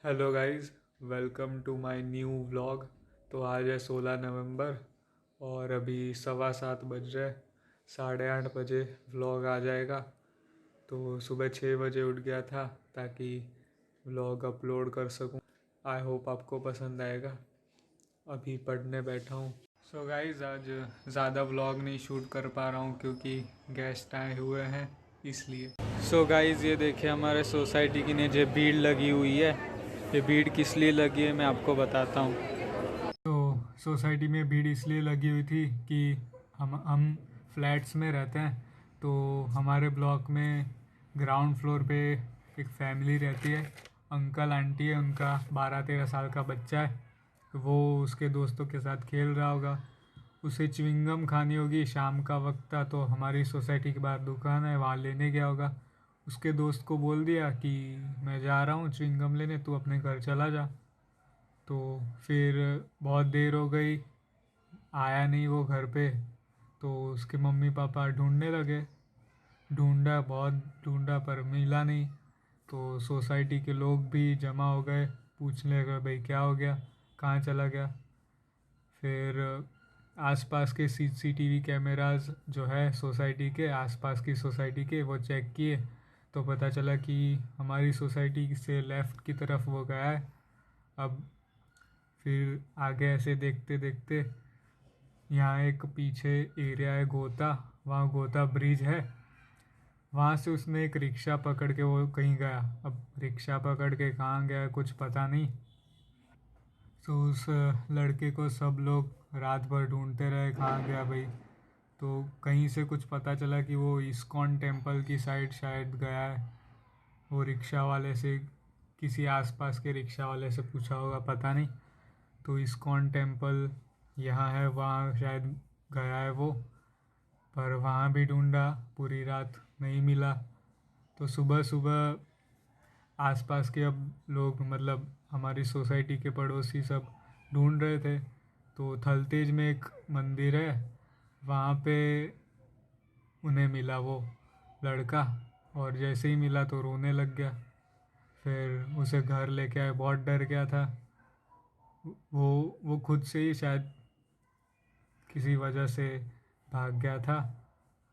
Hello guys, welcome to my new vlog. तो आज है 16 नवंबर और अभी 7:15 बज रहे। 8:30 बजे व्लॉग आ जाएगा। तो सुबह 6 बजे उठ गया था ताकि व्लॉग अपलोड कर सकूं। आई होप आपको पसंद आएगा। अभी पढ़ने बैठा हूँ। सो गाइस, आज ज़्यादा व्लॉग नहीं शूट कर पा रहा हूँ क्योंकि गेस्ट आए हुए हैं, इसलिए। सो गाइस, ये देखिए हमारे सोसाइटी की नीचे भीड़ लगी हुई है। ये भीड़ किस लिए लगी है मैं आपको बताता हूँ। तो सोसाइटी में भीड़ इसलिए लगी हुई थी कि हम फ्लैट्स में रहते हैं। तो हमारे ब्लॉक में ग्राउंड फ्लोर पे एक फैमिली रहती है। अंकल आंटी है, उनका 12-13 साल का बच्चा है। तो वो उसके दोस्तों के साथ खेल रहा होगा। उसे च्युइंगम खानी होगी। शाम का वक्त था तो हमारी सोसाइटी के बाहर दुकान है, वहाँ लेने गया होगा। उसके दोस्त को बोल दिया कि मैं जा रहा हूँ च्युइंगम लेने, तू अपने घर चला जा। तो फिर बहुत देर हो गई, आया नहीं वो घर पे। तो उसके मम्मी पापा ढूंढने लगे। ढूंढा, बहुत ढूंढा पर मिला नहीं। तो सोसाइटी के लोग भी जमा हो गए, पूछने लगे भाई क्या हो गया, कहाँ चला गया। फिर आसपास के सीसीटीवी कैमरास जो है सोसाइटी के, आसपास की सोसाइटी के, वो चेक किए। तो पता चला कि हमारी सोसाइटी से लेफ़्ट की तरफ वो गया है। अब फिर आगे ऐसे देखते देखते यहाँ एक पीछे एरिया है गोता, वहाँ गोता ब्रिज है। वहाँ से उसने एक रिक्शा पकड़ के वो कहीं गया। अब रिक्शा पकड़ के कहाँ गया कुछ पता नहीं। तो उस लड़के को सब लोग रात भर ढूंढते रहे, कहाँ गया भाई। तो कहीं से कुछ पता चला कि वो इस्कॉन टेम्पल की साइड शायद गया है। वो रिक्शा वाले से, किसी आसपास के रिक्शा वाले से पूछा होगा, पता नहीं। तो इस्कॉन टेम्पल यहाँ है, वहाँ शायद गया है वो। पर वहाँ भी ढूंढा पूरी रात, नहीं मिला। तो सुबह सुबह आसपास के अब लोग, मतलब हमारी सोसाइटी के पड़ोसी सब ढूंढ रहे थे। तो थलतेज में एक मंदिर है, वहाँ पे उन्हें मिला वो लड़का। और जैसे ही मिला तो रोने लग गया। फिर उसे घर लेके आए, बहुत डर गया था वो खुद से ही शायद किसी वजह से भाग गया था।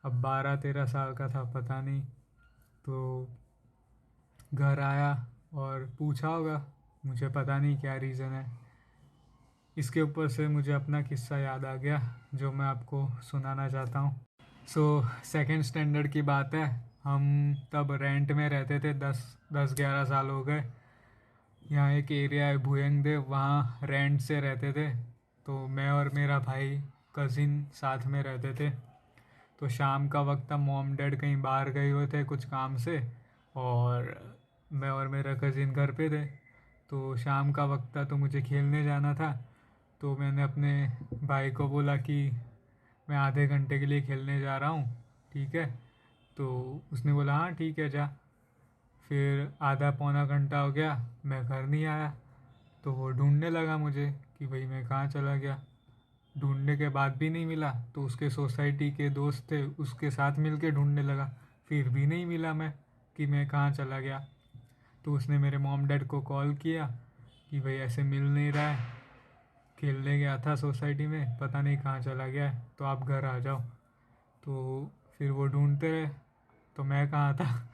अब 12-13 साल का था, पता नहीं। तो घर आया और पूछा होगा, मुझे पता नहीं क्या रीज़न है। इसके ऊपर से मुझे अपना किस्सा याद आ गया जो मैं आपको सुनाना चाहता हूँ। सो सेकेंड स्टैंडर्ड की बात है। हम तब रेंट में रहते थे, 10-11 साल हो गए। यहाँ एक एरिया है भुयंगदेव, वहाँ रेंट से रहते थे। तो मैं और मेरा भाई कज़िन साथ में रहते थे। तो शाम का वक्त था, मॉम डैड कहीं बाहर गए हुए थे कुछ काम से, और मैं और मेरा कज़िन घर पे थे। तो शाम का वक्त था तो मुझे खेलने जाना था। तो मैंने अपने भाई को बोला कि मैं आधे घंटे के लिए खेलने जा रहा हूँ, ठीक है। तो उसने बोला हाँ ठीक है जा। फिर आधा पौना घंटा हो गया, मैं घर नहीं आया। तो वो ढूंढने लगा मुझे कि भाई मैं कहाँ चला गया। ढूंढने के बाद भी नहीं मिला। तो उसके सोसाइटी के दोस्त थे, उसके साथ मिल के ढूंढने लगा। फिर भी नहीं मिला मैं, कि मैं कहाँ चला गया। तो उसने मेरे मॉम डैड को कॉल किया कि भाई ऐसे मिल नहीं रहा है, खेलने गया था सोसाइटी में, पता नहीं कहाँ चला गया है, तो आप घर आ जाओ। तो फिर वो ढूंढते रहे। तो मैं कहाँ था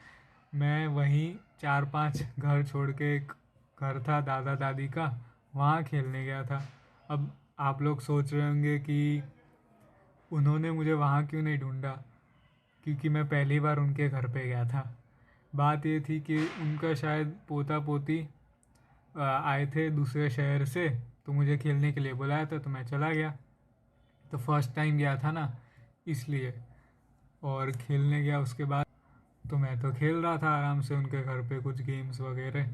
मैं वहीं 4-5 घर छोड़ के एक घर था दादा दादी का, वहाँ खेलने गया था। अब आप लोग सोच रहे होंगे कि उन्होंने मुझे वहाँ क्यों नहीं ढूंढा, क्योंकि मैं पहली बार उनके घर पे गया था। बात ये थी कि उनका शायद पोता पोती आए थे दूसरे शहर से, तो मुझे खेलने के लिए बुलाया था तो मैं चला गया। तो फर्स्ट टाइम गया था ना, इसलिए। और खेलने गया, उसके बाद तो मैं तो खेल रहा था आराम से उनके घर पे कुछ गेम्स वगैरह।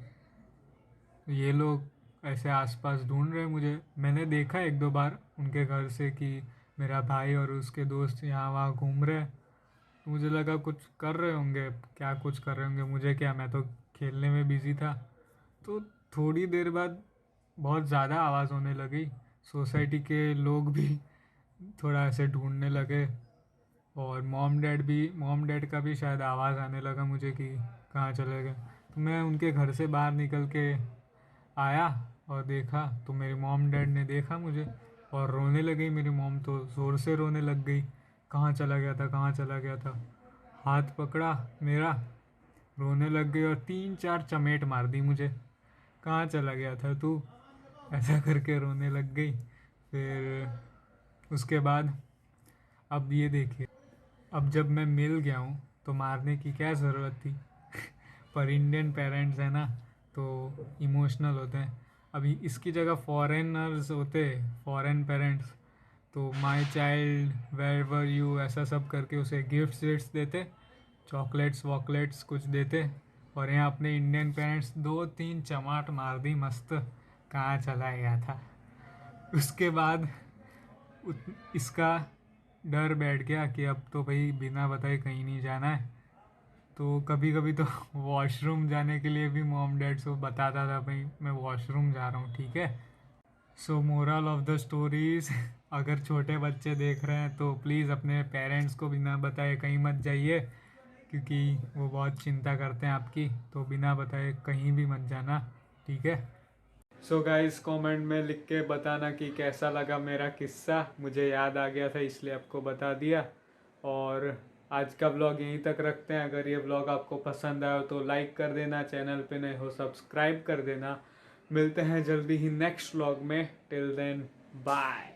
ये लोग ऐसे आसपास ढूंढ रहे मुझे। मैंने देखा एक दो बार उनके घर से कि मेरा भाई और उसके दोस्त यहाँ वहाँ घूम रहे हैं। तो मुझे लगा कुछ कर रहे होंगे, क्या कुछ कर रहे होंगे, मुझे क्या, मैं तो खेलने में बिज़ी था। तो थोड़ी देर बाद बहुत ज़्यादा आवाज़ होने लगी। सोसाइटी के लोग भी थोड़ा ऐसे ढूंढने लगे। और मॉम डैड का भी शायद आवाज़ आने लगा मुझे कि कहाँ चले गए। तो मैं उनके घर से बाहर निकल के आया और देखा तो मेरी मॉम डैड ने देखा मुझे और रोने लगी। मेरी मॉम तो ज़ोर से रोने लग गई, कहाँ चला गया था, कहाँ चला गया था। हाथ पकड़ा मेरा, रोने लग गई और 3-4 चमेट मार दी मुझे। कहाँ चला गया था तू, ऐसा करके रोने लग गई। फिर उसके बाद अब ये देखिए, अब जब मैं मिल गया हूँ तो मारने की क्या ज़रूरत थी। पर इंडियन पेरेंट्स है ना, तो इमोशनल होते हैं। अभी इसकी जगह फॉरेनर्स होते, फॉरेन पेरेंट्स, तो my child where were you ऐसा सब करके उसे गिफ्ट्स विफ्ट्स देते, चॉकलेट्स वॉकलेट्स कुछ देते। और यहाँ अपने इंडियन पेरेंट्स 2-3 चमाट मार दी मस्त, कहाँ चला गया था। उसके बाद इसका डर बैठ गया कि अब तो भाई बिना बताए कहीं नहीं जाना है। तो कभी कभी तो वॉशरूम जाने के लिए भी मॉम डैड को बताता था, भाई मैं वॉशरूम जा रहा हूँ, ठीक है। सो मोरल ऑफ द स्टोरीज, अगर छोटे बच्चे देख रहे हैं तो प्लीज़ अपने पेरेंट्स को बिना बताए कहीं मत जाइए, क्योंकि वो बहुत चिंता करते हैं आपकी। तो बिना बताए कहीं भी मत जाना, ठीक है। सो गाइस कमेंट में लिख के बताना कि कैसा लगा मेरा किस्सा, मुझे याद आ गया था इसलिए आपको बता दिया। और आज का व्लॉग यहीं तक रखते हैं। अगर ये व्लॉग आपको पसंद आया तो लाइक कर देना, चैनल पे नए हो सब्सक्राइब कर देना। मिलते हैं जल्दी ही नेक्स्ट व्लॉग में। Till then bye.